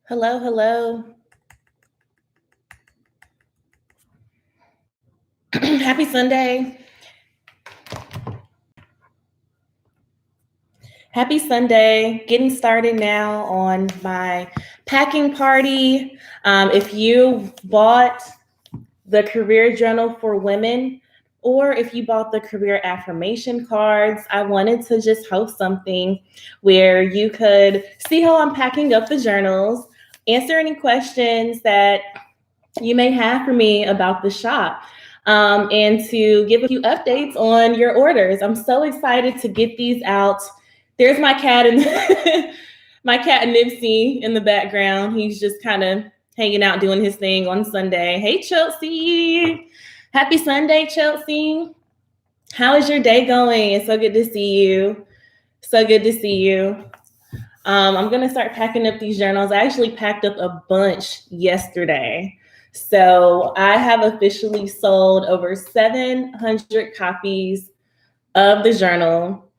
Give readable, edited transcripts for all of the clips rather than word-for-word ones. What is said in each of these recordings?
Hello, hello. Happy Sunday. Happy Sunday. Getting started now on my packing party. If you bought the Career Journal for Women, or if you bought the Career Affirmation cards, I wanted to just host something where you could see how I'm packing up the journals, answer any questions that you may have for me about the shop, and to give a few updates on your orders. I'm so excited to get these out. There's my cat and my cat Nipsey in the background. He's just kind of hanging out doing his thing on Sunday. Hey Chelsea. Happy Sunday, Chelsea. How is your day going? It's so good to see you. So good to see you. I'm going to start packing up these journals. I actually packed up a bunch yesterday. So I have officially sold over 700 copies of the journal.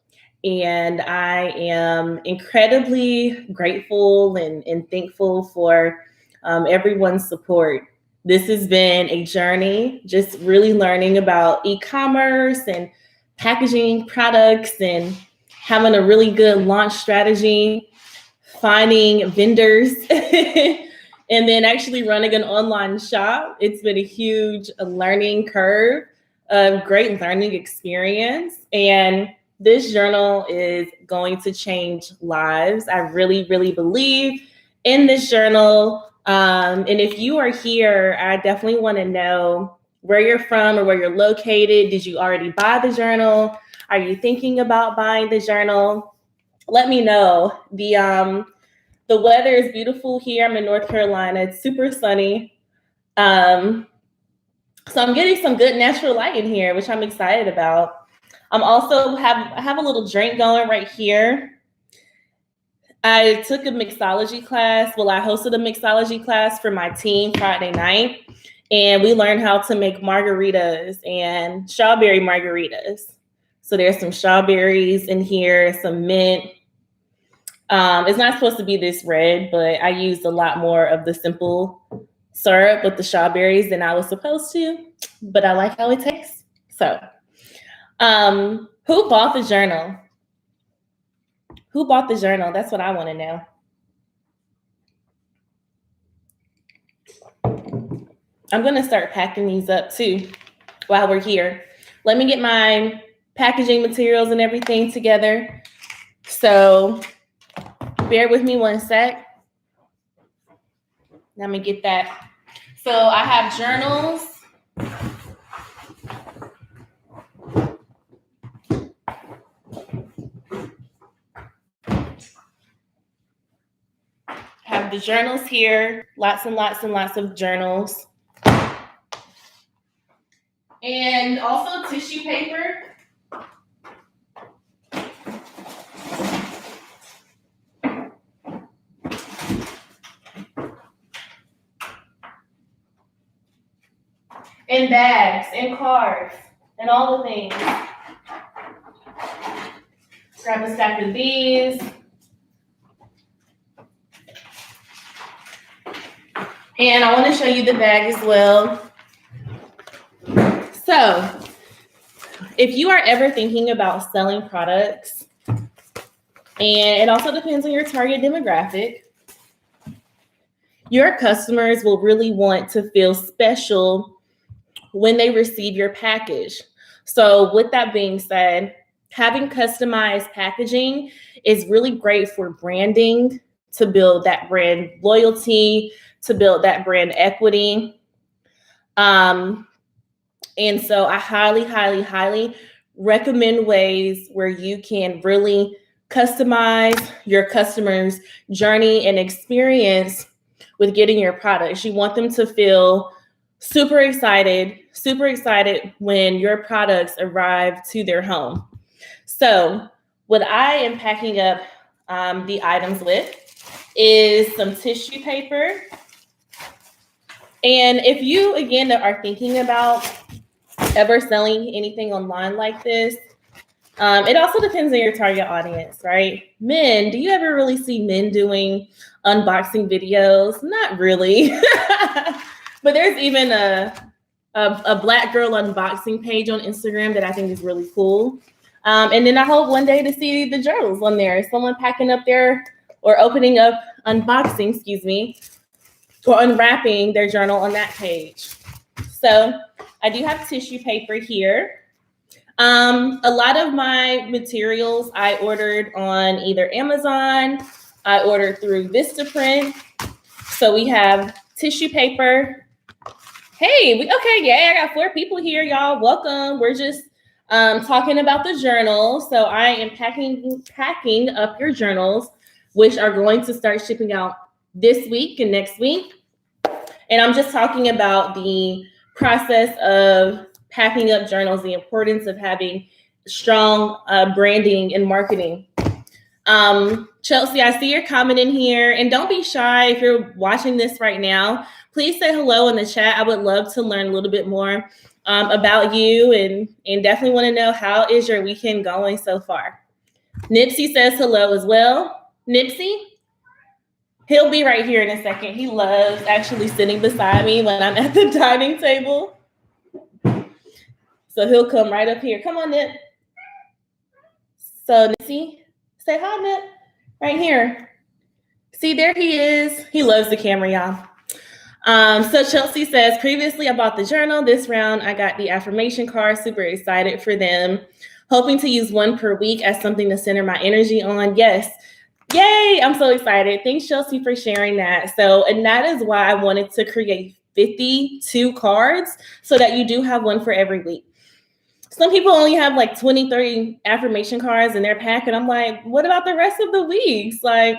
And I am incredibly grateful and thankful for everyone's support. This has been a journey, just really learning about e-commerce and packaging products and having a really good launch strategy, finding vendors, and then actually running an online shop. It's been a huge learning curve, a great learning experience. And this journal is going to change lives. I really, really believe in this journal. And if you are here, I definitely want to know where you're from or where you're located. Did you already buy the journal? Are you thinking about buying the journal? Let me know. The weather is beautiful here. I'm in North Carolina. It's super sunny. So I'm getting some good natural light in here, which I'm excited about. I have a little drink going right here. I took a mixology class. Well, I hosted a mixology class for my team Friday night, and we learned how to make margaritas and strawberry margaritas. So there's some strawberries in here, some mint. It's not supposed to be this red, but I used a lot more of the simple syrup with the strawberries than I was supposed to, but I like how it tastes. So, who bought the journal? Who bought the journal? That's what I want to know. I'm going to start packing these up too while we're here. Let me get my packaging materials and everything together. So bear with me one sec. Let me get that. So I have journals. Have the journals here. Lots and lots and lots of journals. And also tissue paper. And bags and cards and all the things. Grab a stack of these. And I want to show you the bag as well. So, if you are ever thinking about selling products, and it also depends on your target demographic, your customers will really want to feel special when they receive your package. So with that being said, having customized packaging is really great for branding, to build that brand loyalty, to build that brand equity. And so I highly, highly, highly recommend ways where you can really customize your customers' journey and experience with getting your products. You want them to feel super excited when your products arrive to their home. So what I am packing up the items with is some tissue paper. And if you, again, are thinking about ever selling anything online like this, It also depends on your target audience, right? Men, do you ever really see men doing unboxing videos? Not really. But there's even a Black girl unboxing page on Instagram that I think is really cool. And then I hope one day to see the journals on there. Someone packing up their or opening up, unboxing, excuse me, or unwrapping their journal on that page. So I do have tissue paper here. A lot of my materials I ordered on either Amazon, I ordered through Vistaprint. So we have tissue paper. Hey, okay, yay, I got 4 people here, y'all. Welcome. We're just talking about the journal. So I am packing up your journals, which are going to start shipping out this week and next week. And I'm just talking about the process of packing up journals, the importance of having strong branding and marketing. Chelsea, I see your comment in here, and don't be shy if you're watching this right now. Please say hello in the chat. I would love to learn a little bit more about you, and definitely want to know how is your weekend going so far. Nipsey says hello as well. Nipsey, he'll be right here in a second. He loves actually sitting beside me when I'm at the dining table. So he'll come right up here. Come on, Nip. So Nipsey, say hi, Nip. Right here. See, there he is. He loves the camera, y'all. So Chelsea says, previously I bought the journal. This round I got the affirmation card. Super excited for them. Hoping to use one per week as something to center my energy on. Yes. Yay, I'm so excited. Thanks, Chelsea, for sharing that. So, and that is why I wanted to create 52 cards so that you do have one for every week. Some people only have like 20, 30 affirmation cards in their pack. And I'm like, what about the rest of the weeks? Like,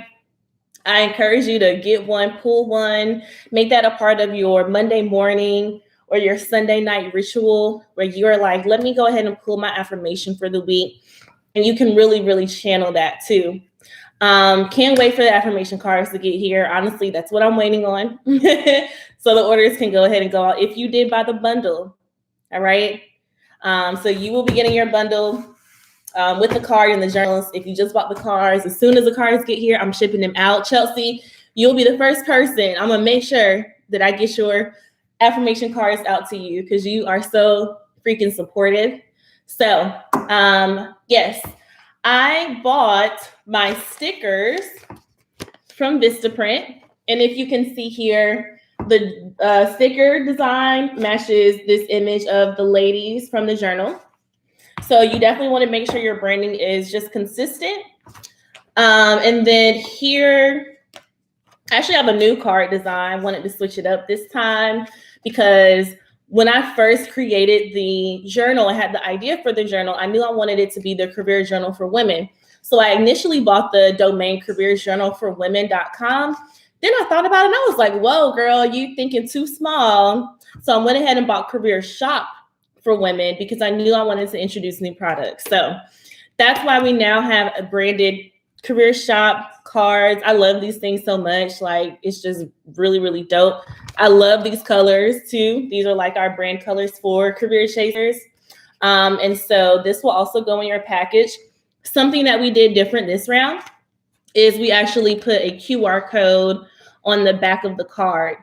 I encourage you to get one, pull one, make that a part of your Monday morning or your Sunday night ritual where you're like, let me go ahead and pull my affirmation for the week. And you can really, really channel that too. Can't wait for the affirmation cards to get here. Honestly, that's what I'm waiting on. So the orders can go ahead and go out if you did buy the bundle. All right. So you will be getting your bundle with the card and the journals. If you just bought the cards, as soon as the cards get here, I'm shipping them out. Chelsea, you'll be the first person. I'm gonna make sure that I get your affirmation cards out to you because you are so freaking supportive. So yes, I bought my stickers from Vistaprint. And if you can see here, the sticker design matches this image of the ladies from the journal. So you definitely want to make sure your branding is just consistent. And then here, I actually have a new card design. Wanted to switch it up this time because when I first created the journal, I had the idea for the journal. I knew I wanted it to be the career journal for women. So I initially bought the domain careerjournalforwomen.com. Then I thought about it and I was like, whoa, girl, you thinking too small. So I went ahead and bought Career Shop for Women because I knew I wanted to introduce new products. So that's why we now have a branded Career Shop cards. I love these things so much. Like, it's just really, really dope. I love these colors too. These are like our brand colors for Career Chasers. And so this will also go in your package. Something that we did different this round is we actually put a QR code on the back of the card.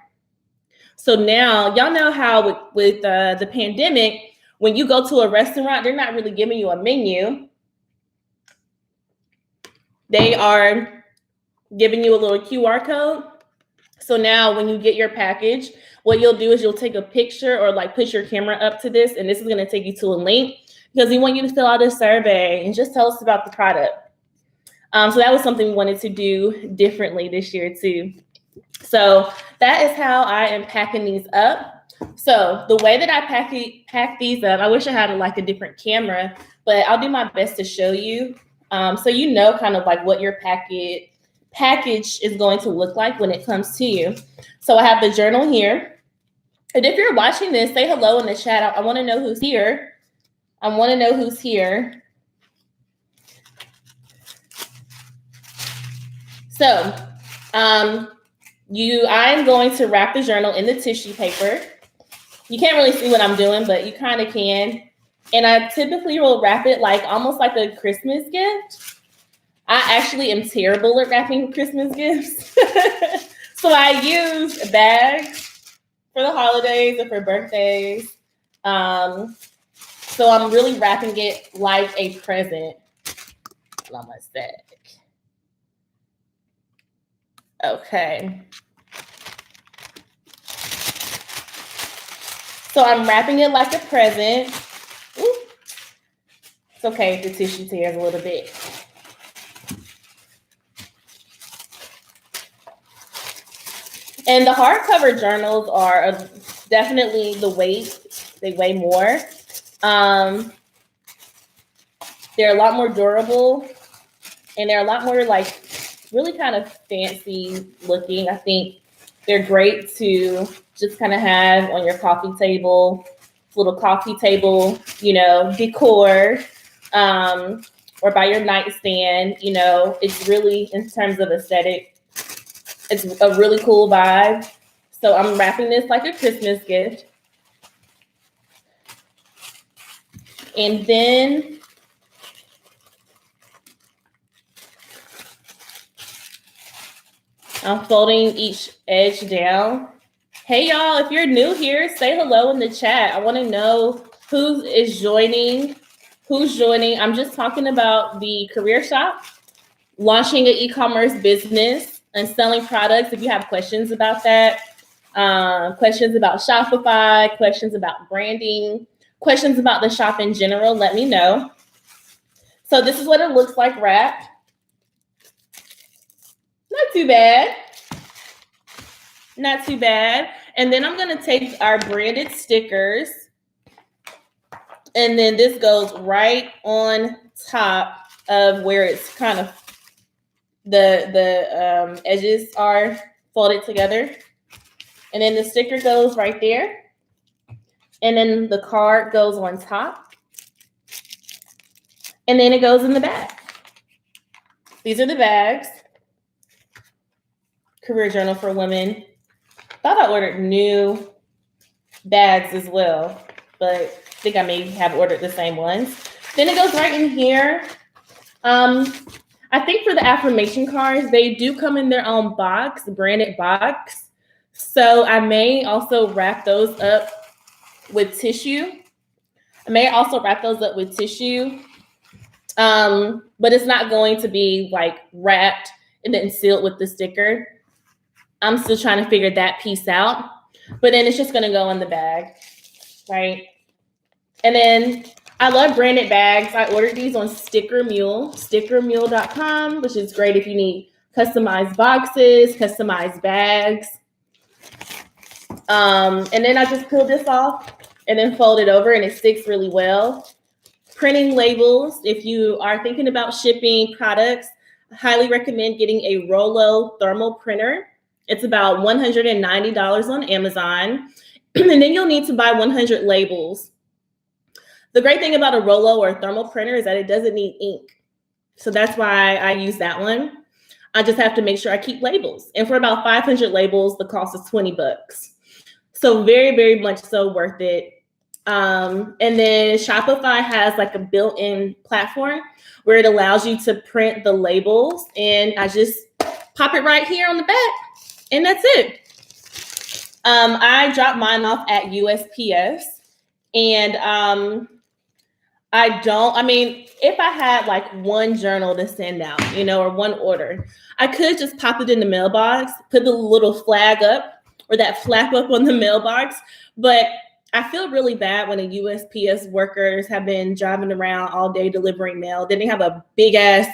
So now y'all know how with the pandemic, when you go to a restaurant, they're not really giving you a menu. They are giving you a little QR code. So now when you get your package, what you'll do is you'll take a picture or like push your camera up to this, and this is going to take you to a link because we want you to fill out a survey and just tell us about the product. So that was something we wanted to do differently this year too. So that is how I am packing these up. So the way that I pack these up, I wish I had like a different camera, but I'll do my best to show you. So you know kind of like what your package is going to look like when it comes to you. So I have the journal here. And if you're watching this, say hello in the chat. I want to know who's here. I want to know who's here. So I'm going to wrap the journal in the tissue paper. You can't really see what I'm doing, but you kind of can. And I typically will wrap it like almost like a Christmas gift. I actually am terrible at wrapping Christmas gifts. So I use bags for the holidays or for birthdays. So I'm really wrapping it like a present. Hold on one sec. Okay. So I'm wrapping it like a present. Ooh. It's okay if the tissue tears a little bit. And the hardcover journals are definitely the weight. They weigh more. They're a lot more durable, and they're a lot more like really kind of fancy looking. I think they're great to just kind of have on your coffee table, little coffee table, decor, or by your nightstand. It's really, in terms of aesthetic, it's a really cool vibe. So I'm wrapping this like a Christmas gift. And then I'm folding each edge down. Hey, y'all, if you're new here, say hello in the chat. I want to know who's joining. I'm just talking about the career shop, launching an e-commerce business and selling products. If you have questions about that, questions about Shopify, questions about branding, questions about the shop in general, let me know. So this is what it looks like wrapped. Not too bad. Not too bad. And then I'm going to take our branded stickers, and then this goes right on top of where it's kind of the edges are folded together. And then the sticker goes right there. And then the card goes on top. And then it goes in the bag. These are the bags. Career Journal for Women. Thought I ordered new bags as well, but I think I may have ordered the same ones. Then it goes right in here. I think for the affirmation cards, they do come in their own box, branded box. So I may also wrap those up with tissue. But it's not going to be like wrapped and then sealed with the sticker. I'm still trying to figure that piece out. But then it's just going to go in the bag, right? And then I love branded bags. I ordered these on Sticker Mule, stickermule.com, which is great if you need customized boxes, customized bags. And then I just peel this off and then fold it over, and it sticks really well. Printing labels. If you are thinking about shipping products, I highly recommend getting a Rollo thermal printer. It's about $190 on Amazon. And then you'll need to buy 100 labels. The great thing about a Rollo or a thermal printer is that it doesn't need ink. So that's why I use that one. I just have to make sure I keep labels. And for about 500 labels, the cost is $20. So very, very much so worth it. And then Shopify has like a built-in platform where it allows you to print the labels. And I just pop it right here on the back. And that's it. I dropped mine off at USPS. And if I had like one journal to send out, or one order, I could just pop it in the mailbox, put the little flag up or that flap up on the mailbox. But I feel really bad when the USPS workers have been driving around all day delivering mail. Then they have a big ass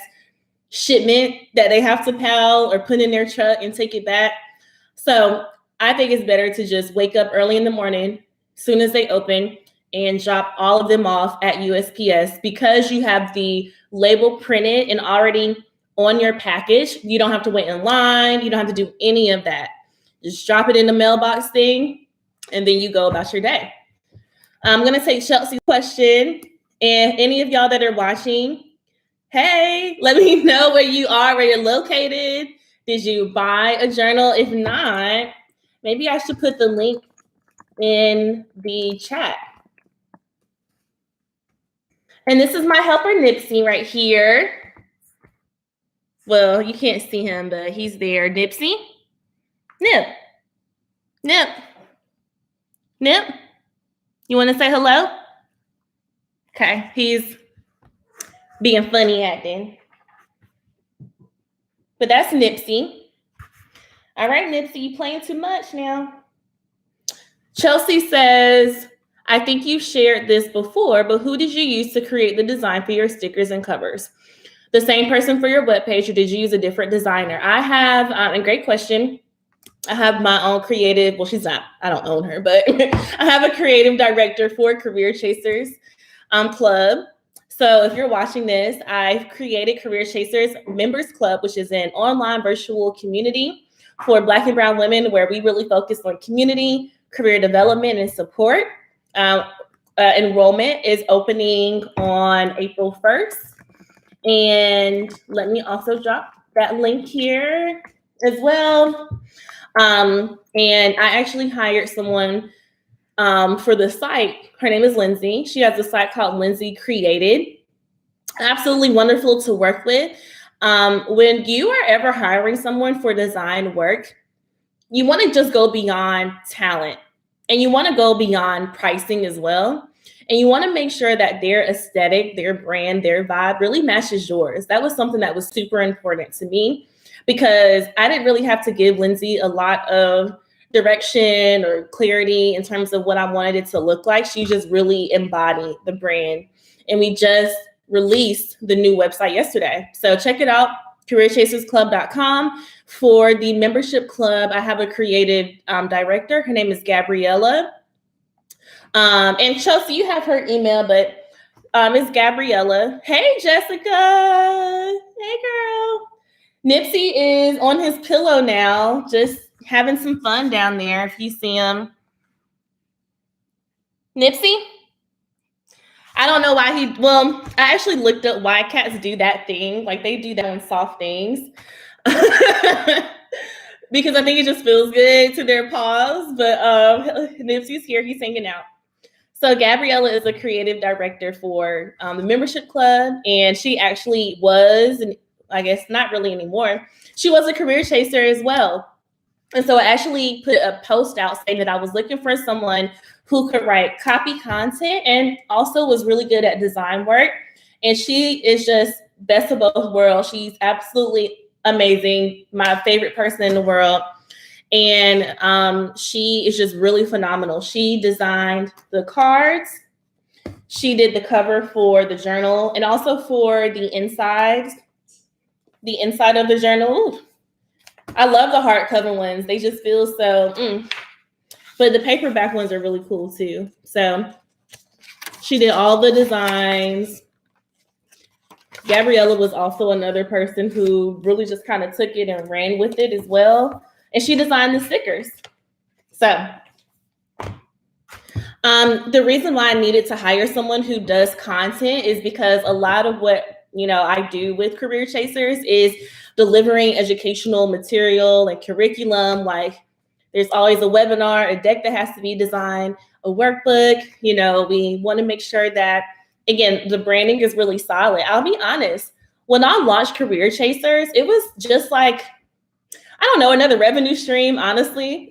shipment that they have to pal or put in their truck and take it back. So I think it's better to just wake up early in the morning, as soon as they open, and drop all of them off at USPS. Because you have the label printed and already on your package, you don't have to wait in line. You don't have to do any of that. Just drop it in the mailbox thing, and then you go about your day. I'm going to take Chelsea's question. And any of y'all that are watching, hey, let me know where you are, where you're located. Did you buy a journal? If not, maybe I should put the link in the chat. And this is my helper, Nipsey, right here. Well, you can't see him, but he's there. Nipsey? Nip. Nip. Nip? You want to say hello? Okay, he's being funny acting. But that's Nipsey. All right, Nipsey, you playing too much now. Chelsea says, I think you shared this before, but who did you use to create the design for your stickers and covers? The same person for your webpage, or did you use a different designer? I have, and great question. I have my own creative, well, she's not, I don't own her, but I have a creative director for Career Chasers Club. So if you're watching this, I've created Career Chasers Members Club, which is an online virtual community for Black and Brown women where we really focus on community, career development, and support. Enrollment is opening on April 1st. And let me also drop that link here as well. And I actually hired someone for the site. Her name is Lindsay. She has a site called Lindsay Created. Absolutely wonderful to work with. When you are ever hiring someone for design work, you want to just go beyond talent, and you want to go beyond pricing as well. And you want to make sure that their aesthetic, their brand, their vibe really matches yours. That was something that was super important to me, because I didn't really have to give Lindsay a lot of direction or clarity in terms of what I wanted it to look like. She just really embodied the brand. And we just released the new website yesterday. So check it out, careerchasersclub.com. For the membership club, I have a creative director. Her name is Gabriella. And Chelsea, you have her email, but it's Gabriella. Hey, Jessica. Hey, girl. Nipsey is on his pillow now, just having some fun down there. If you see him. Nipsey? I don't know why I actually looked up why cats do that thing. Like, they do that on soft things. Because I think it just feels good to their paws. But Nipsey's here. He's hanging out. So Gabriella is a creative director for the membership club. And she actually was, and I guess not really anymore, she was a career chaser as well. And so I actually put a post out saying that I was looking for someone who could write copy content and also was really good at design work. And she is just best of both worlds. She's absolutely amazing, my favorite person in the world. And she is just really phenomenal. She designed the cards. She did the cover for the journal and also for the inside of the journal. Ooh. I love the hardcover ones. They just feel so, But the paperback ones are really cool too. So she did all the designs. Gabriella was also another person who really just kind of took it and ran with it as well. And she designed the stickers. So the reason why I needed to hire someone who does content is because a lot of what I do with Career Chasers is delivering educational material and curriculum. Like, there's always a webinar, a deck that has to be designed, a workbook. We want to make sure that, again, the branding is really solid. I'll be honest, when I launched Career Chasers, it was just like, I don't know, another revenue stream, honestly,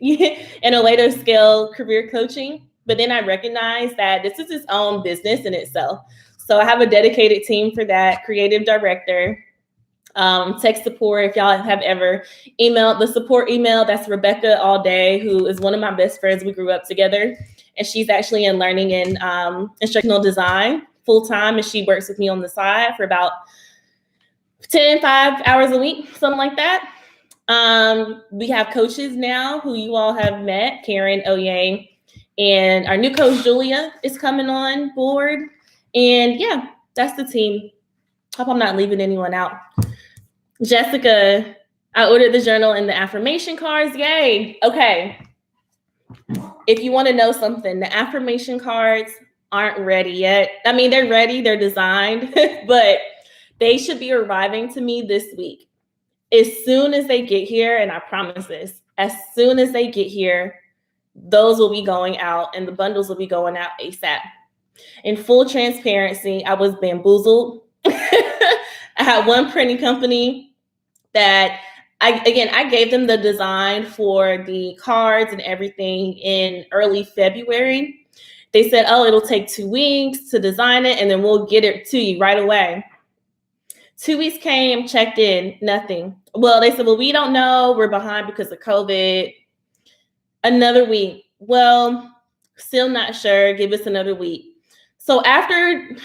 in a way to scale career coaching. But then I recognized that this is its own business in itself. So I have a dedicated team for that, creative director, tech support. If y'all have ever emailed the support email, that's Rebecca All Day, who is one of my best friends. We grew up together, and she's actually in learning and instructional design full-time, and she works with me on the side for about 5 hours a week, something like that. We have coaches now who you all have met, Karen Oye, and our new coach, Julia, is coming on board. And yeah, that's the team. Hope I'm not leaving anyone out. Jessica, I ordered the journal and the affirmation cards. Yay. Okay. If you want to know something, the affirmation cards aren't ready yet. I mean, they're ready, they're designed, but they should be arriving to me this week. As soon as they get here, and I promise this, as soon as they get here, those will be going out and the bundles will be going out ASAP. In full transparency, I was bamboozled. I had one printing company that I gave them the design for the cards and everything in early February. They said, oh, it'll take 2 weeks to design it and then we'll get it to you right away. 2 weeks came, checked in, nothing. Well, they said, well, we don't know. We're behind because of COVID. Another week. Well, still not sure. Give us another week. So after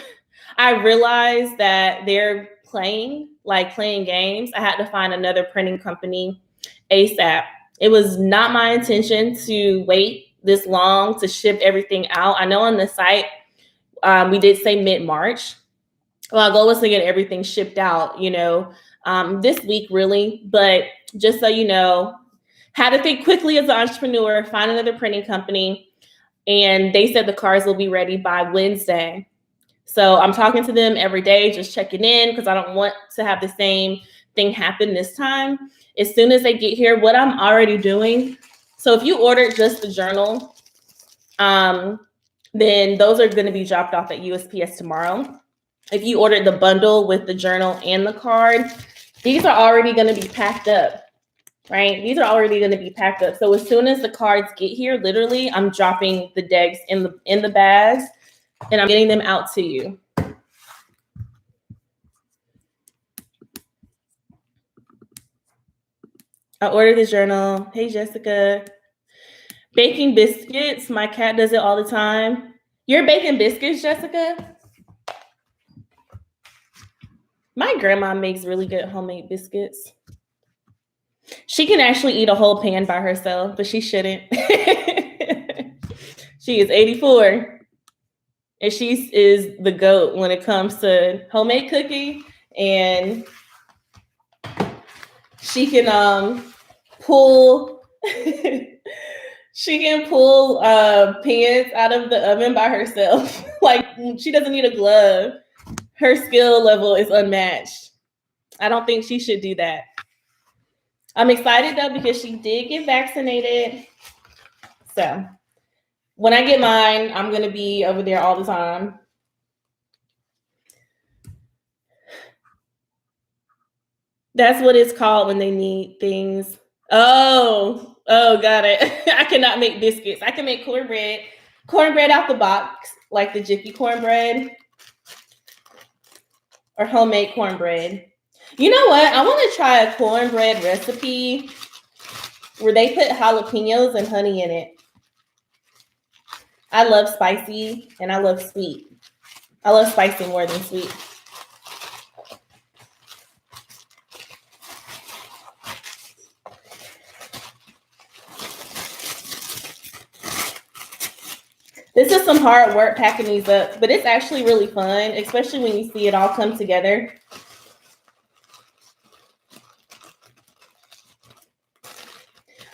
I realized that they're playing games, I had to find another printing company ASAP. It was not my intention to wait this long to ship everything out. I know on the site, we did say mid-March. Well, our goal was to get everything shipped out, this week really. But just so you know, had to think quickly as an entrepreneur, find another printing company. And they said the cards will be ready by Wednesday. So I'm talking to them every day, just checking in because I don't want to have the same thing happen this time. As soon as they get here, what I'm already doing. So if you ordered just the journal, then those are going to be dropped off at USPS tomorrow. If you ordered the bundle with the journal and the card, these are already going to be packed up, right? These are already going to be packed up. So as soon as the cards get here, literally, I'm dropping the decks in the bags and I'm getting them out to you. I ordered the journal. Hey, Jessica. Baking biscuits. My cat does it all the time. You're baking biscuits, Jessica? My grandma makes really good homemade biscuits. She can actually eat a whole pan by herself, but she shouldn't. She is 84. And she is the GOAT when it comes to homemade cooking. And she can pull pans out of the oven by herself. Like, she doesn't need a glove. Her skill level is unmatched. I don't think she should do that. I'm excited though because she did get vaccinated. So when I get mine, I'm going to be over there all the time. That's what it's called when they need things. Oh, got it. I cannot make biscuits. I can make cornbread out the box, like the Jiffy cornbread or homemade cornbread. You know what? I want to try a cornbread recipe where they put jalapenos and honey in it. I love spicy and I love sweet. I love spicy more than sweet. This is some hard work packing these up, but it's actually really fun, especially when you see it all come together.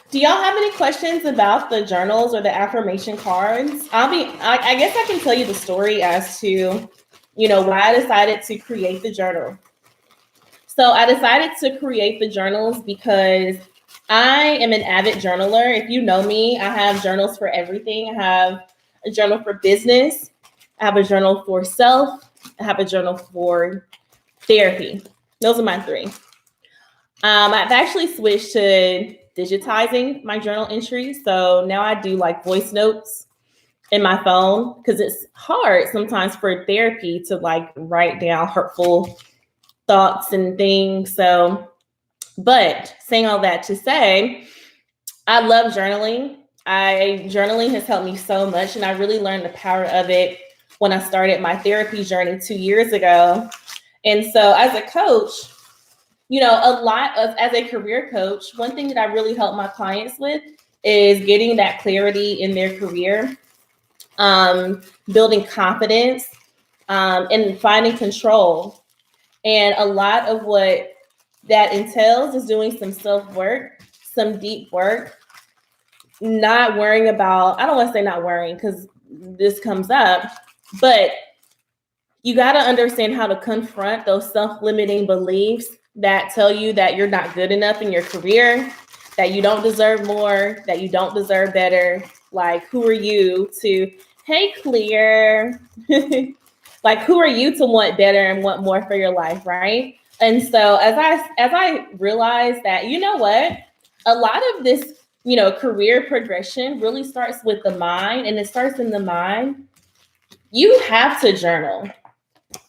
Do y'all have any questions about the journals or the affirmation cards? I guess I can tell you the story as to, why I decided to create the journal. So I decided to create the journals because I am an avid journaler. If you know me, I have journals for everything. I have a journal for business. I have a journal for self. I have a journal for therapy. Those are my 3. I've actually switched to digitizing my journal entries. So now I do like voice notes in my phone because it's hard sometimes for therapy to like write down hurtful thoughts and things. So, but saying all that to say, I love journaling. Journaling has helped me so much, and I really learned the power of it when I started my therapy journey 2 years ago. And so as a coach, as a career coach, one thing that I really help my clients with is getting that clarity in their career, building confidence, and finding control. And a lot of what that entails is doing some self-work, some deep work, not worrying about, I don't want to say not worrying because this comes up, but you got to understand how to confront those self-limiting beliefs that tell you that you're not good enough in your career, that you don't deserve more, that you don't deserve better. Like, who are you to Hey, Clear. Like, who are you to want better and want more for your life, right? And so as I realized that, you know what, a lot of this, career progression really starts with the mind, and it starts in the mind. You have to journal.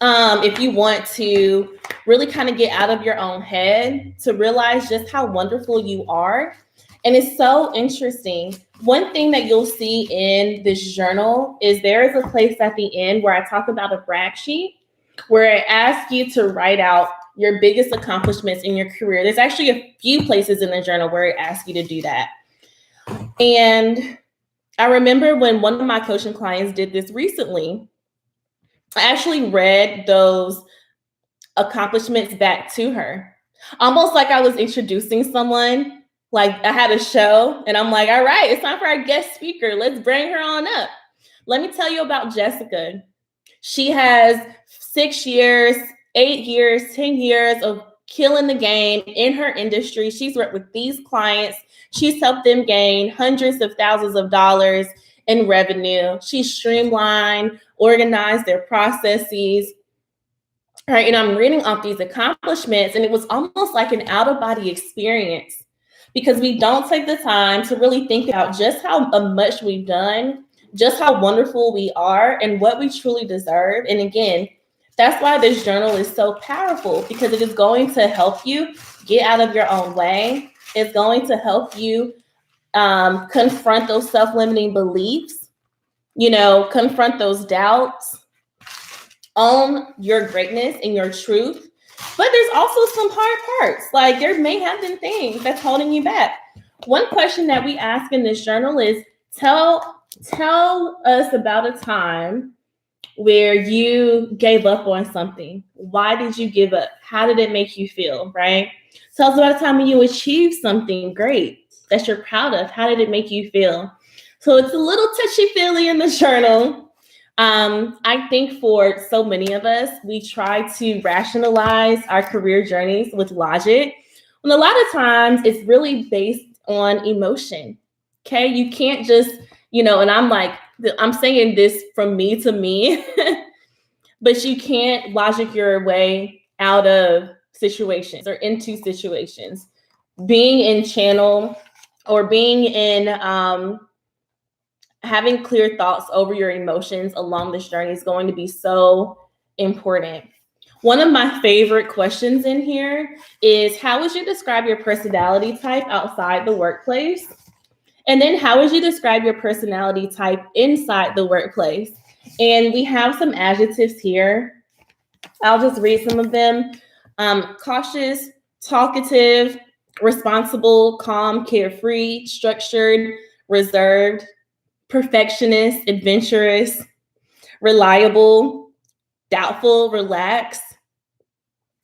If you want to really kind of get out of your own head to realize just how wonderful you are. And it's so interesting. One thing that you'll see in this journal is there is a place at the end where I talk about a brag sheet where I ask you to write out your biggest accomplishments in your career. There's actually a few places in the journal where it asks you to do that. And I remember when one of my coaching clients did this recently, I actually read those accomplishments back to her, almost like I was introducing someone. Like I had a show and I'm like, all right, it's time for our guest speaker. Let's bring her on up. Let me tell you about Jessica. She has 6 years, 8 years, 10 years of killing the game in her industry. She's worked with these clients. She's helped them gain hundreds of thousands of dollars in revenue. She's streamlined, organized their processes. Right. And I'm reading off these accomplishments, and it was almost like an out-of-body experience because we don't take the time to really think about just how much we've done, just how wonderful we are, and what we truly deserve. And again, that's why this journal is so powerful, because it is going to help you get out of your own way. It's going to help you confront those self-limiting beliefs, confront those doubts, own your greatness and your truth. But there's also some hard parts. Like there may have been things that's holding you back. One question that we ask in this journal is tell us about a time where you gave up on something. Why did you give up? How did it make you feel, right? Tell us about a time when you achieved something great that you're proud of. How did it make you feel? So it's a little touchy-feely in the journal. I think for so many of us, we try to rationalize our career journeys with logic. And a lot of times it's really based on emotion. Okay. You can't just, and I'm saying this from me to me, but you can't logic your way out of situations or into situations. Being in channel or being in, having clear thoughts over your emotions along this journey is going to be so important. One of my favorite questions in here is, how would you describe your personality type outside the workplace? And then how would you describe your personality type inside the workplace? And we have some adjectives here. I'll just read some of them. Cautious, talkative, responsible, calm, carefree, structured, reserved, perfectionist, adventurous, reliable, doubtful, relaxed.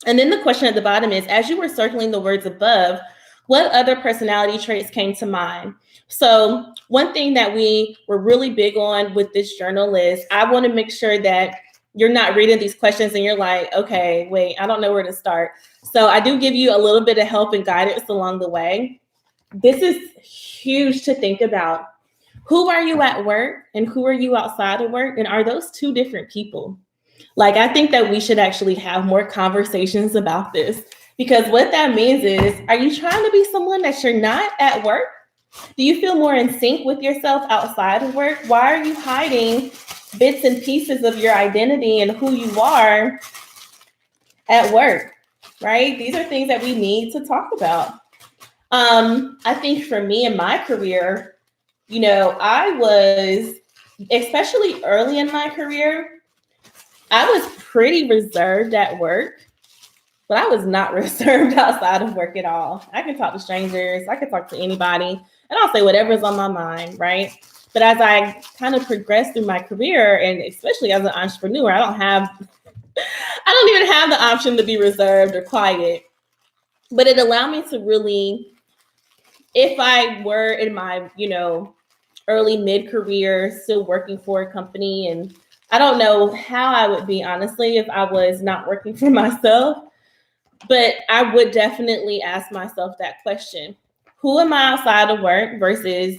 And then the question at the bottom is, as you were circling the words above, what other personality traits came to mind? So one thing that we were really big on with this journal is I want to make sure that you're not reading these questions and you're like, okay, wait, I don't know where to start. So I do give you a little bit of help and guidance along the way. This is huge to think about. Who are you at work and who are you outside of work? And are those two different people? Like, I think that we should actually have more conversations about this, because what that means is, are you trying to be someone that you're not at work? Do you feel more in sync with yourself outside of work? Why are you hiding bits and pieces of your identity and who you are at work, right? These are things that we need to talk about. I think for me in my career, I was, especially early in my career, I was pretty reserved at work, but I was not reserved outside of work at all. I can talk to strangers, I can talk to anybody, and I'll say whatever's on my mind, right? But as I kind of progressed through my career, and especially as an entrepreneur, I don't even have the option to be reserved or quiet. But it allowed me to really, if I were in my, early mid-career, still working for a company, and I don't know how I would be, honestly, if I was not working for myself, but I would definitely ask myself that question. Who am I outside of work versus,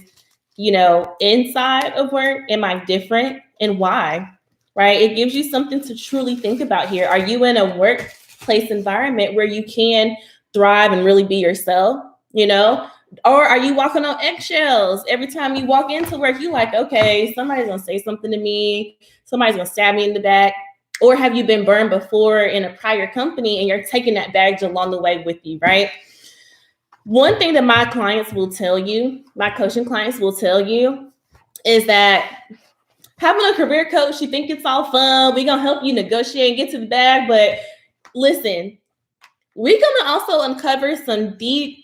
inside of work? Am I different? and why, right? It gives you something to truly think about here. Are you in a workplace environment where you can thrive and really be yourself, you know? Or are you walking on eggshells? Every time you walk into work, you're like, okay, somebody's gonna say something to me, somebody's gonna stab me in the back. Or have you been burned before in a prior company and you're taking that baggage along the way with you, right? One thing that my clients will tell you, my coaching clients will tell you, is that having a career coach, you think it's all fun. We're going to help you negotiate and get to the bag. But listen, we're going to also uncover some deep,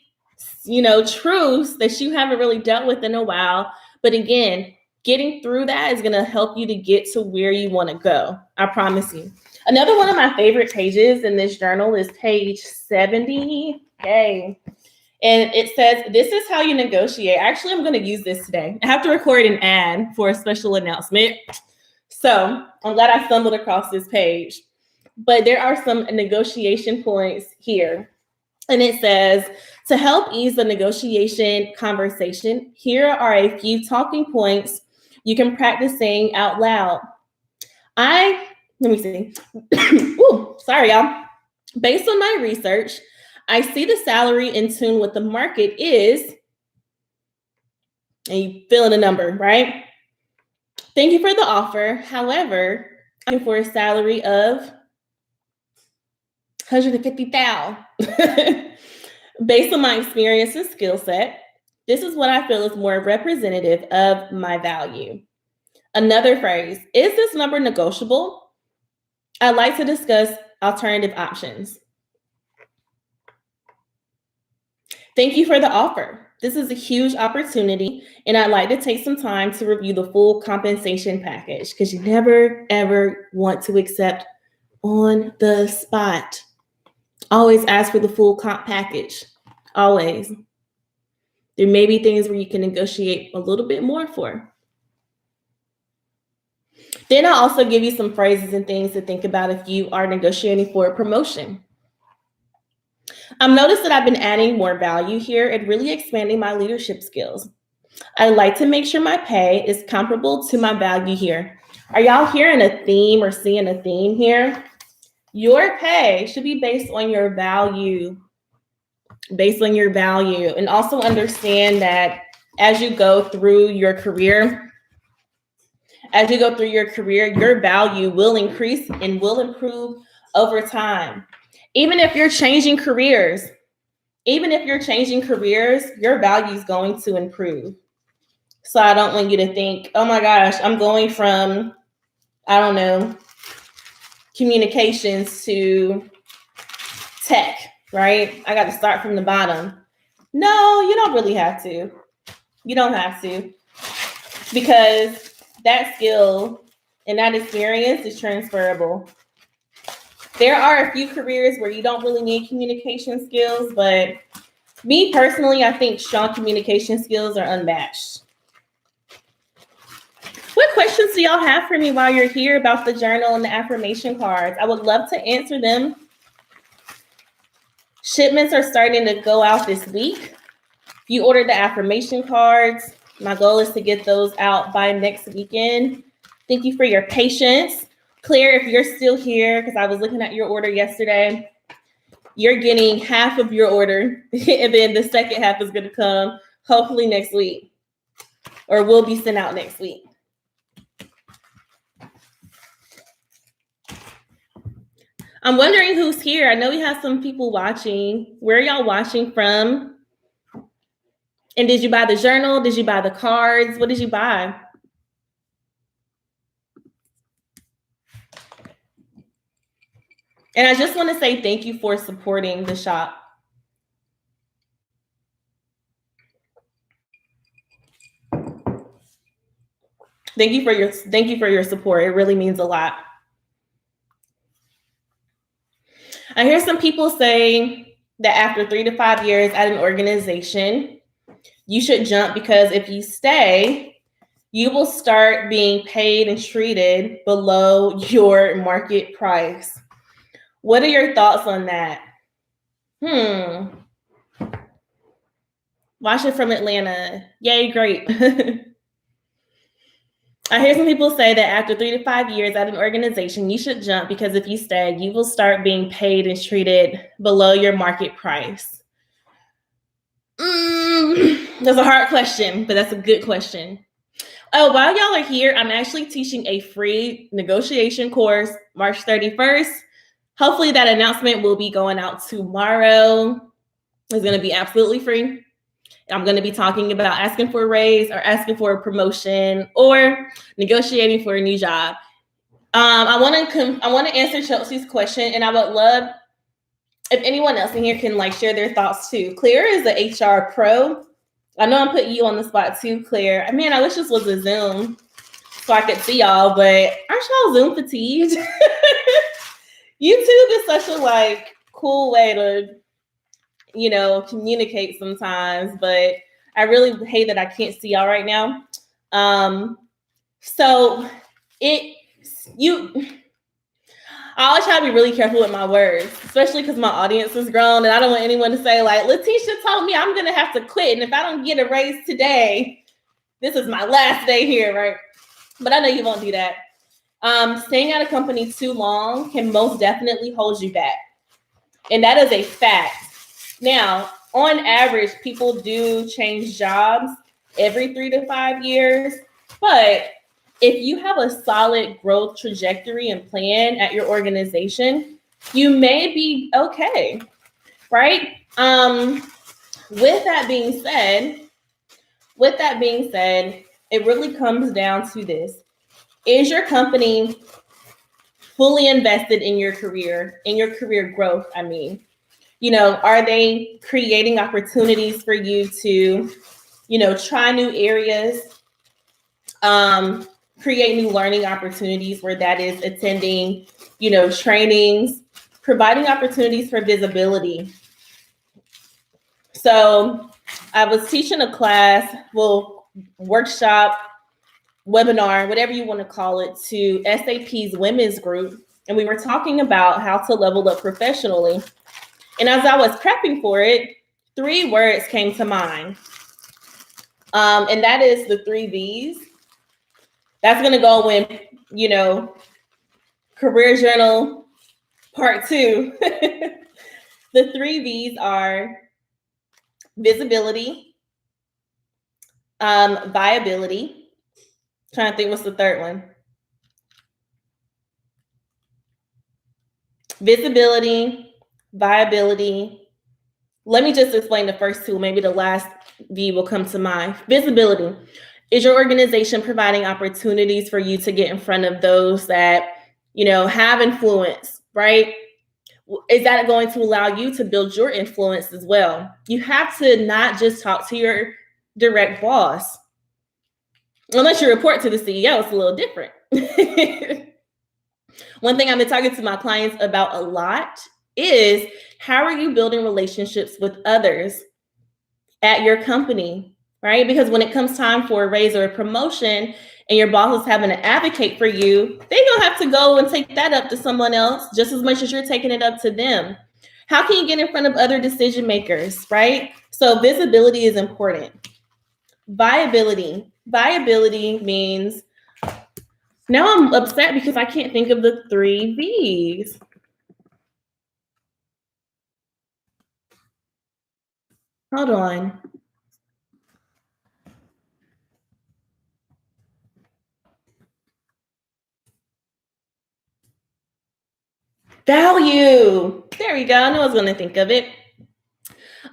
truths that you haven't really dealt with in a while. But again, getting through that is going to help you to get to where you want to go. I promise you. Another one of my favorite pages in this journal is page 70. Yay. And it says, this is how you negotiate. Actually, I'm going to use this today. I have to record an ad for a special announcement. So I'm glad I stumbled across this page. But there are some negotiation points here. And it says, to help ease the negotiation conversation, here are a few talking points you can practice saying out loud. Let me see. Ooh, sorry, y'all. Based on my research, I see the salary in tune with the market is, and you fill in a number, right? Thank you for the offer. However, I'm looking for a salary of $150,000. Based on my experience and skill set, this is what I feel is more representative of my value. Another phrase, is this number negotiable? I'd like to discuss alternative options. Thank you for the offer. This is a huge opportunity, and I'd like to take some time to review the full compensation package because you never, ever want to accept on the spot. Always ask for the full comp package. Always. There may be things where you can negotiate a little bit more for. Then I'll also give you some phrases and things to think about if you are negotiating for a promotion. I've noticed that I've been adding more value here and really expanding my leadership skills. I'd like to make sure my pay is comparable to my value here. Are y'all hearing a theme or seeing a theme here? Your pay should be based on your value. Based on your value. And also understand that as you go through your career, your value will increase and will improve over time. Even if you're changing careers, your value is going to improve. So I don't want you to think, oh my gosh, I'm going from, I don't know, communications to tech, right? I got to start from the bottom. No, you don't really have to. You don't have to. Because that skill and that experience is transferable. There are a few careers where you don't really need communication skills, but me personally, I think strong communication skills are unmatched. What questions do y'all have for me while you're here about the journal and the affirmation cards? I would love to answer them. Shipments are starting to go out this week. If you ordered the affirmation cards, my goal is to get those out by next weekend. Thank you for your patience. Claire, if you're still here, because I was looking at your order yesterday, you're getting half of your order, and then the second half is going to come hopefully next week, or will be sent out next week. I'm wondering who's here. I know we have some people watching. Where are y'all watching from? And did you buy the journal? Did you buy the cards? What did you buy? And I just want to say thank you for supporting the shop. Thank you for your support. It really means a lot. I hear some people say that after 3 to 5 years at an organization, you should jump because if you stay, you will start being paid and treated below your market price. What are your thoughts on that? Watching from Atlanta. Yay, great. I hear some people say that after 3 to 5 years at an organization, you should jump because if you stay, you will start being paid and treated below your market price. That's a hard question, but that's a good question. Oh, while y'all are here, I'm actually teaching a free negotiation course March 31st. Hopefully that announcement will be going out tomorrow. It's going to be absolutely free. I'm going to be talking about asking for a raise or asking for a promotion or negotiating for a new job. I want to answer Chelsea's question, and I would love if anyone else in here can like share their thoughts too. Claire is the HR pro. I know I'm putting you on the spot too, Claire. I mean, I wish this was a Zoom so I could see y'all, but aren't y'all Zoom fatigued? YouTube is such a like cool way to, you know, communicate sometimes, but I really hate that I can't see y'all right now. So I always try to be really careful with my words, especially because my audience is grown and I don't want anyone to say like, Letitia told me I'm going to have to quit. And if I don't get a raise today, this is my last day here, right? But I know you won't do that. Staying at a company too long can most definitely hold you back. And that is a fact. Now, on average, people do change jobs every 3 to 5 years, but if you have a solid growth trajectory and plan at your organization, you may be okay, right? With that being said, it really comes down to this. Is your company fully invested in your career growth? I mean, you know, are they creating opportunities for you to, you know, try new areas, create new learning opportunities, where that is attending, you know, trainings, providing opportunities for visibility. So I was teaching a class, workshop, webinar, whatever you want to call it, to SAP's women's group. And we were talking about how to level up professionally. And as I was prepping for it, 3 words came to mind. And that is the 3 V's. That's going to go in, you know, Career Journal Part 2. The 3 V's are visibility, viability. Trying to think what's the third one. Visibility, viability. Let me just explain the first 2. Maybe the last V will come to mind. Visibility. Is your organization providing opportunities for you to get in front of those that, you know, have influence, right? Is that going to allow you to build your influence as well? You have to not just talk to your direct boss. Unless you report to the CEO, it's a little different. One thing I've been talking to my clients about a lot is, how are you building relationships with others at your company, right? Because when it comes time for a raise or a promotion and your boss is having to advocate for you, they're going to have to go and take that up to someone else just as much as you're taking it up to them. How can you get in front of other decision makers, right? So visibility is important. Viability. Viability means, now I'm upset because I can't think of the 3 V's. Hold on. Value. There we go. I knew I was going to think of it.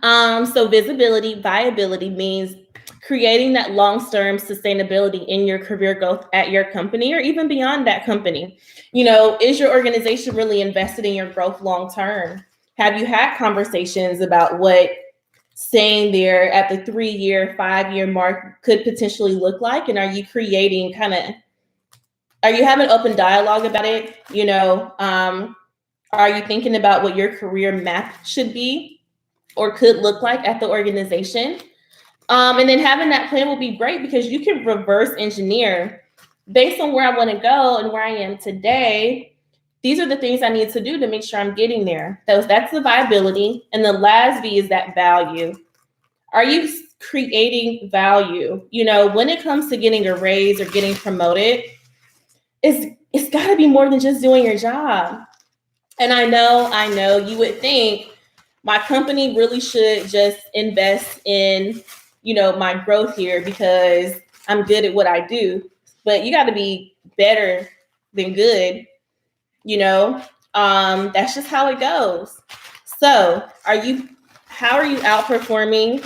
So visibility, viability means creating that long-term sustainability in your career growth at your company or even beyond that company. You know, is your organization really invested in your growth long-term? Have you had conversations about what staying there at the 3-year, 5-year mark could potentially look like? And are you creating are you having open dialogue about it? You know, are you thinking about what your career map should be or could look like at the organization? And then having that plan will be great because you can reverse engineer based on where I want to go and where I am today. These are the things I need to do to make sure I'm getting there. That's the viability. And the last V is that value. Are you creating value? When it comes to getting a raise or getting promoted, it's got to be more than just doing your job. And I know you would think my company really should just invest in, my growth here because I'm good at what I do. But you got to be better than good, that's just how it goes. So how are you outperforming?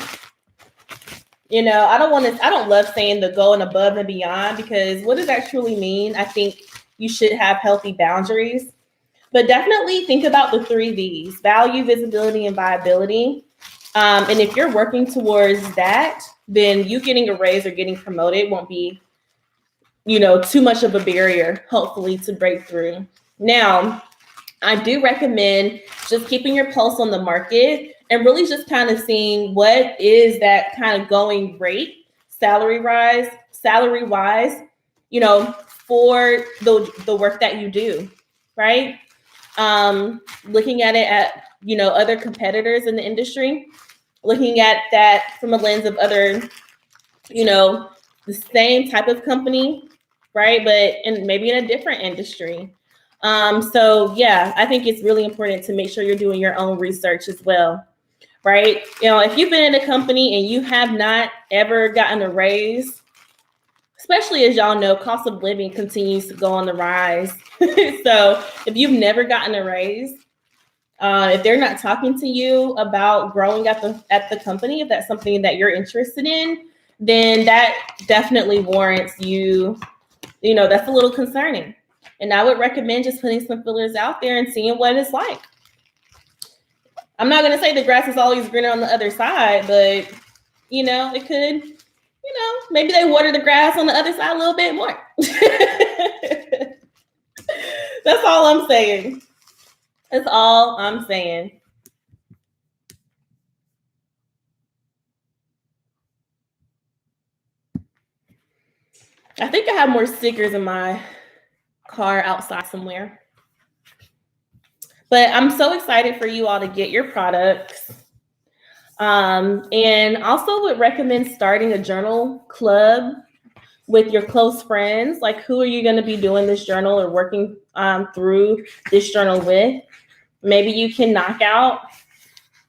I don't love saying the going above and beyond, because what does that truly mean? I think you should have healthy boundaries, but definitely think about the 3 V's: value, visibility, and viability. And if you're working towards that, then you getting a raise or getting promoted won't be, too much of a barrier, hopefully, to break through. Now, I do recommend just keeping your pulse on the market and really just kind of seeing what is that kind of going rate salary wise, for the work that you do, right? Looking at it at, other competitors in the industry, looking at that from a lens of other, the same type of company, right? But maybe in a different industry. So yeah, I think it's really important to make sure you're doing your own research as well, right? If you've been in a company and you have not ever gotten a raise, especially as y'all know, cost of living continues to go on the rise. So if you've never gotten a raise, if they're not talking to you about growing at the company, if that's something that you're interested in, then that definitely warrants you, that's a little concerning. And I would recommend just putting some fillers out there and seeing what it's like. I'm not going to say the grass is always greener on the other side, but, it could, maybe they water the grass on the other side a little bit more. That's all I'm saying. That's all I'm saying. I think I have more stickers in my car outside somewhere. But I'm so excited for you all to get your products. And also would recommend starting a journal club with your close friends. Like, who are you going to be doing this journal or working through this journal with? Maybe you can knock out.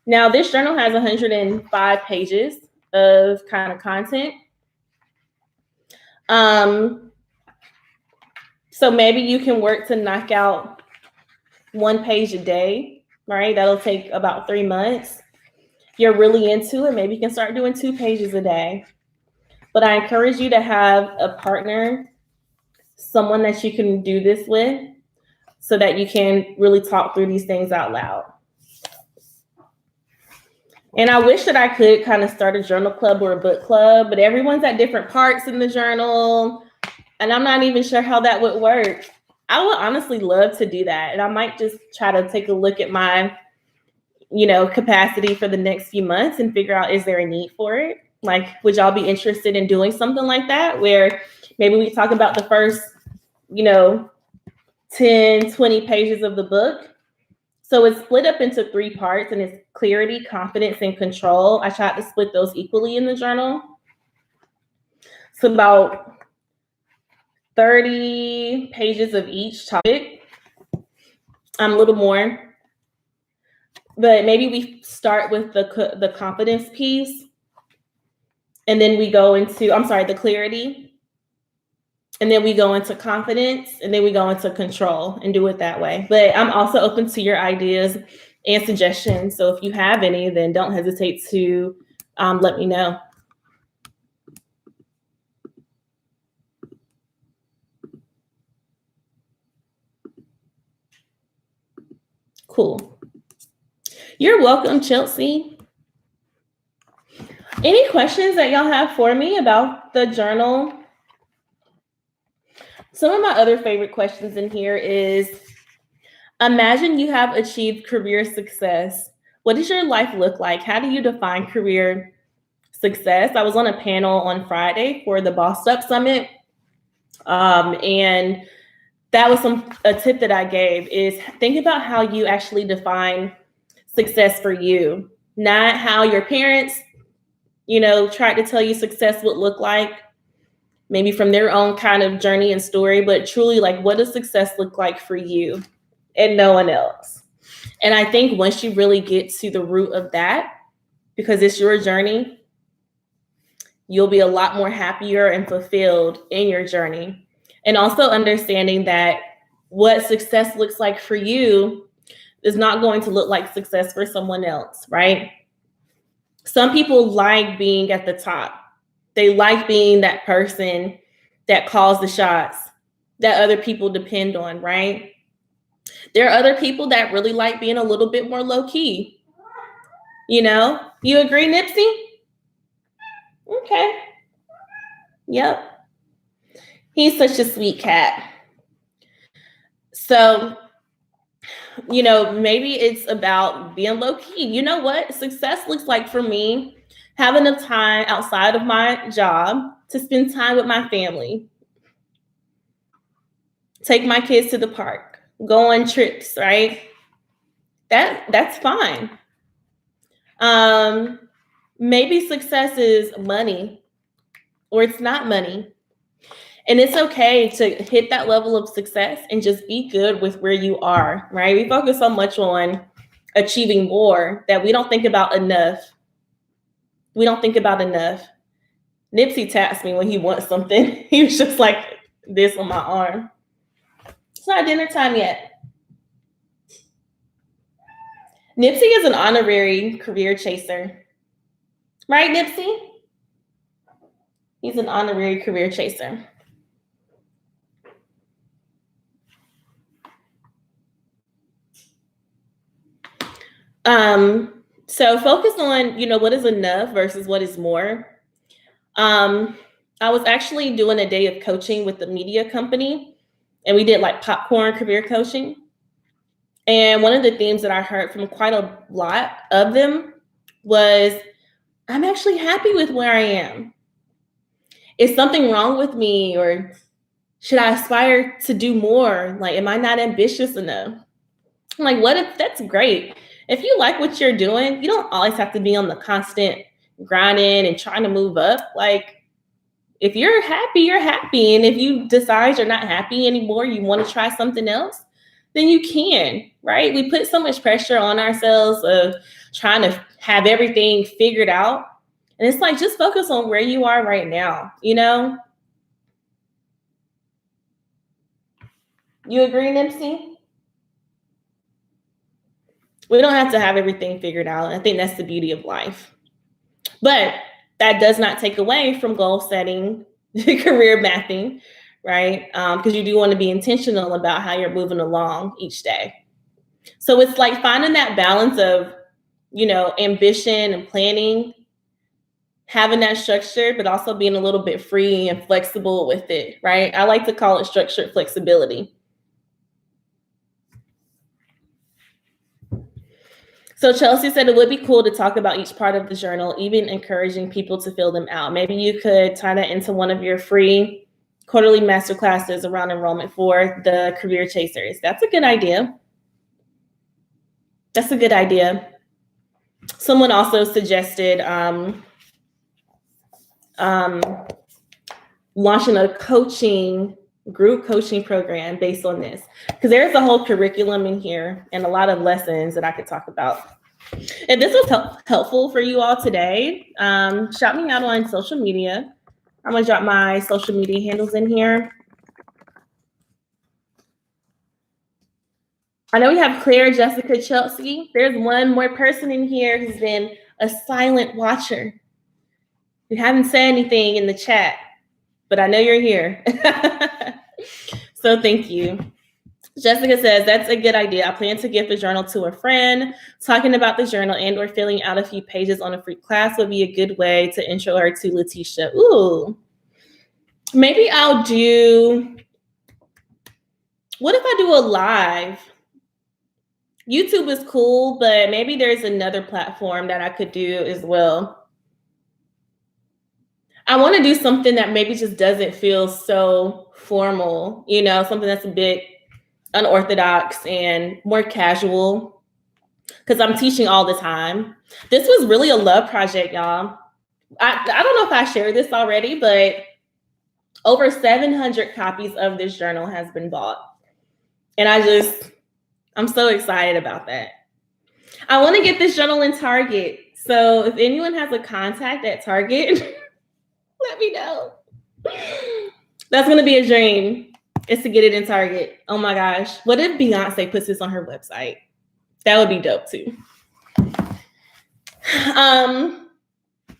Now, this journal has 105 pages of kind of content. So maybe you can work to knock out 1 page a day, right? That'll take about 3 months. If you're really into it, maybe you can start doing 2 pages a day. But I encourage you to have a partner, someone that you can do this with, so that you can really talk through these things out loud. And I wish that I could kind of start a journal club or a book club, but everyone's at different parts in the journal, and I'm not even sure how that would work. I would honestly love to do that. And I might just try to take a look at my, capacity for the next few months and figure out, is there a need for it? Like, would y'all be interested in doing something like that, where maybe we talk about the first, 10, 20 pages of the book? So it's split up into 3 parts, and it's clarity, confidence, and control. I tried to split those equally in the journal. So about 30 pages of each topic, a little more. But maybe we start with the confidence piece, and then we go into, the clarity, and then we go into confidence, and then we go into control, and do it that way. But I'm also open to your ideas and suggestions. So if you have any, then don't hesitate to let me know. Cool. You're welcome, Chelsea. Any questions that y'all have for me about the journal? Some of my other favorite questions in here is, imagine you have achieved career success. What does your life look like? How do you define career success? I was on a panel on Friday for the Bossed Up Summit. And that was a tip that I gave, is think about how you actually define success for you, not how your parents tried to tell you success would look like, maybe from their own kind of journey and story, but truly, like, what does success look like for you and no one else? And I think once you really get to the root of that, because it's your journey, you'll be a lot more happier and fulfilled in your journey. And also understanding that what success looks like for you is not going to look like success for someone else, right? Some people like being at the top. They like being that person that calls the shots that other people depend on, right? There are other people that really like being a little bit more low key. You agree, Nipsey? Okay. Yep. He's such a sweet cat. So, maybe it's about being low key. You know what success looks like for me? Having a time outside of my job to spend time with my family. Take my kids to the park. Go on trips, right? That's fine. Maybe success is money, or it's not money. And it's okay to hit that level of success and just be good with where you are, right? We focus so much on achieving more that we don't think about enough. Nipsey taps me when he wants something. He was just like this on my arm. It's not dinner time yet. Nipsey is an honorary career chaser. Right, Nipsey? He's an honorary career chaser. So focus on, what is enough versus what is more. I was actually doing a day of coaching with the media company, and we did like popcorn career coaching. And one of the themes that I heard from quite a lot of them was, I'm actually happy with where I am. Is something wrong with me, or should I aspire to do more? Like, am I not ambitious enough? I'm like, what if that's great? If you like what you're doing, you don't always have to be on the constant grinding and trying to move up. Like, if you're happy, you're happy. And if you decide you're not happy anymore, you want to try something else, then you can, right? We put so much pressure on ourselves of trying to have everything figured out. And it's like, just focus on where you are right now, You agree, Nipsey? We don't have to have everything figured out. I think that's the beauty of life. But that does not take away from goal setting, career mapping, right? Because you do want to be intentional about how you're moving along each day. So it's like finding that balance of, ambition and planning, having that structure, but also being a little bit free and flexible with it, right? I like to call it structured flexibility. So Chelsea said it would be cool to talk about each part of the journal, even encouraging people to fill them out. Maybe you could tie that into one of your free quarterly masterclasses around enrollment for the career chasers. That's a good idea. Someone also suggested launching a group coaching program based on this, because there's a whole curriculum in here and a lot of lessons that I could talk about. If this was helpful for you all today, shout me out on social media. I'm gonna drop my social media handles in here. I know we have Claire, Jessica, Chelsea. There's one more person in here who's been a silent watcher. You haven't said anything in the chat, but I know you're here. So thank you. Jessica says, that's a good idea. I plan to give the journal to a friend. Talking about the journal and or filling out a few pages on a free class would be a good way to intro her to Letitia. Ooh. Maybe I'll do, what if I do a live? YouTube is cool, but maybe there's another platform that I could do as well. I want to do something that maybe just doesn't feel so formal, something that's a bit unorthodox and more casual, because I'm teaching all the time. This was really a love project, y'all. I don't know if I shared this already, but over 700 copies of this journal has been bought. And I'm so excited about that. I want to get this journal in Target. So if anyone has a contact at Target, let me know. That's going to be a dream, is to get it in Target. Oh my gosh. What if Beyonce puts this on her website? That would be dope too.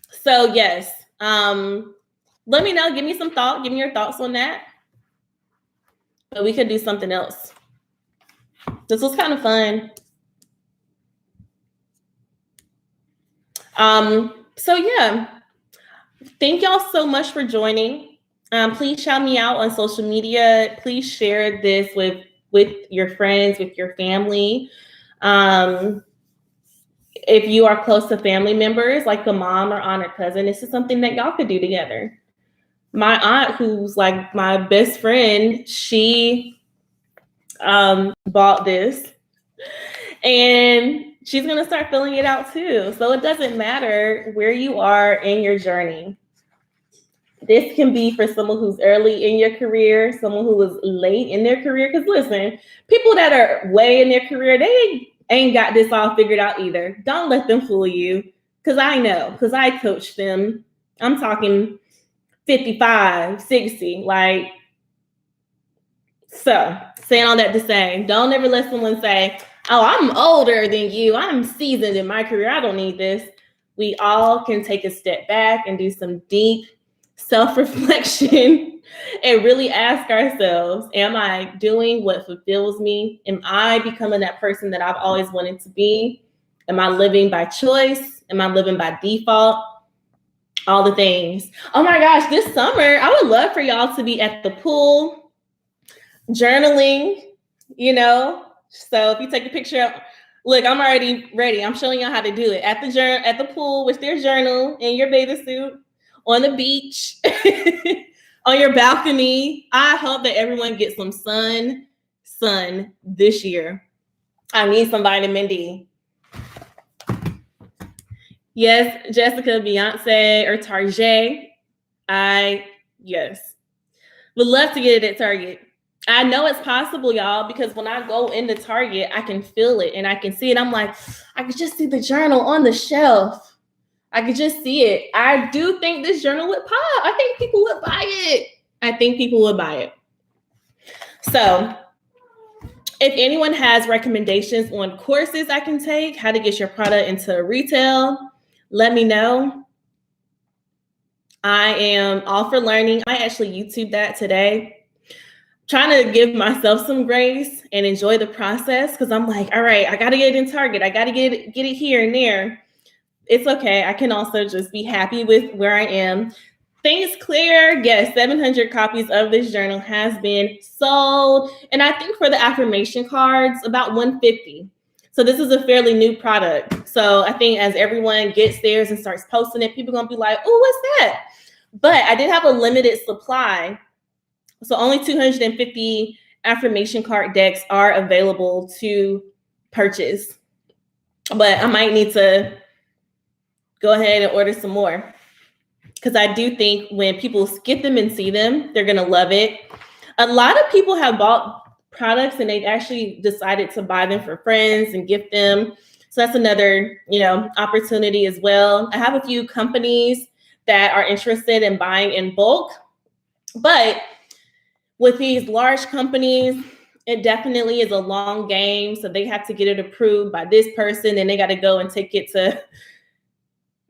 So yes. Let me know. Give me some thought. Give me your thoughts on that. But we could do something else. This was kind of fun. So yeah. Thank y'all so much for joining. Please shout me out on social media. Please share this with your friends, with your family. If you are close to family members, like a mom or aunt or cousin, this is something that y'all could do together. My aunt, who's like my best friend, she bought this, and she's going to start filling it out too. So it doesn't matter where you are in your journey. This can be for someone who's early in your career, someone who is late in their career. Because listen, people that are way in their career, they ain't got this all figured out either. Don't let them fool you. Because I know, because I coach them. I'm talking 55, 60. Like, so saying all that to say, don't ever let someone say, oh, I'm older than you. I'm seasoned in my career. I don't need this. We all can take a step back and do some deep self-reflection and really ask ourselves, am I doing what fulfills me? Am I becoming that person that I've always wanted to be? Am I living by choice? Am I living by default? All the things. Oh my gosh, this summer, I would love for y'all to be at the pool, journaling, you know? So if you take a picture, look, I'm already ready. I'm showing y'all how to do it at the pool with their journal in your bathing suit, on the beach, on your balcony. I hope that everyone gets some sun this year. I need some vitamin D. Yes, Jessica, Beyonce, or Target. Yes. Would love to get it at Target. I know it's possible, y'all, because when I go into Target, I can feel it and I can see it. I'm like, I could just see the journal on the shelf. I could just see it. I do think this journal would pop. I think people would buy it. So if anyone has recommendations on courses I can take, how to get your product into retail, let me know. I am all for learning. I actually YouTube that today. Trying to give myself some grace and enjoy the process, because I'm like, all right, I got to get it in Target. I got to get it here and there. It's okay. I can also just be happy with where I am. Things clear. Yes, 700 copies of this journal has been sold. And I think for the affirmation cards, about 150. So this is a fairly new product. So I think as everyone gets theirs and starts posting it, people are going to be like, oh, what's that? But I did have a limited supply. So only 250 affirmation card decks are available to purchase. But I might need to go ahead and order some more, because I do think when people get them and see them, they're going to love it. A lot of people have bought products and they've actually decided to buy them for friends and gift them. So that's another, opportunity as well. I have a few companies that are interested in buying in bulk, but with these large companies, it definitely is a long game. So they have to get it approved by this person, and they got to go and take it to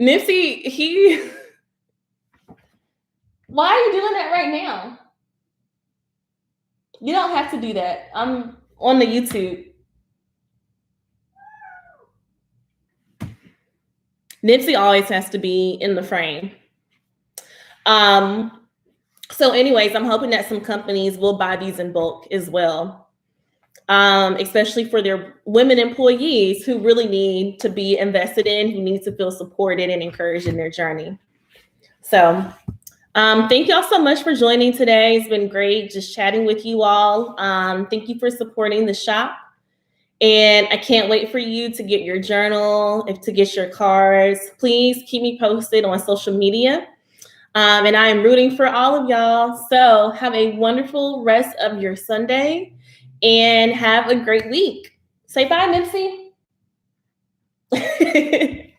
Nipsey. Why are you doing that right now? You don't have to do that. I'm on the YouTube. Nipsey always has to be in the frame. So anyways, I'm hoping that some companies will buy these in bulk as well, especially for their women employees who really need to be invested in, who need to feel supported and encouraged in their journey. So thank y'all so much for joining today. It's been great just chatting with you all. Thank you for supporting the shop. And I can't wait for you to get your journal, if to get your cards. Please keep me posted on social media. And I am rooting for all of y'all. So have a wonderful rest of your Sunday and have a great week. Say bye, Nipsey.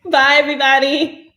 Bye, everybody.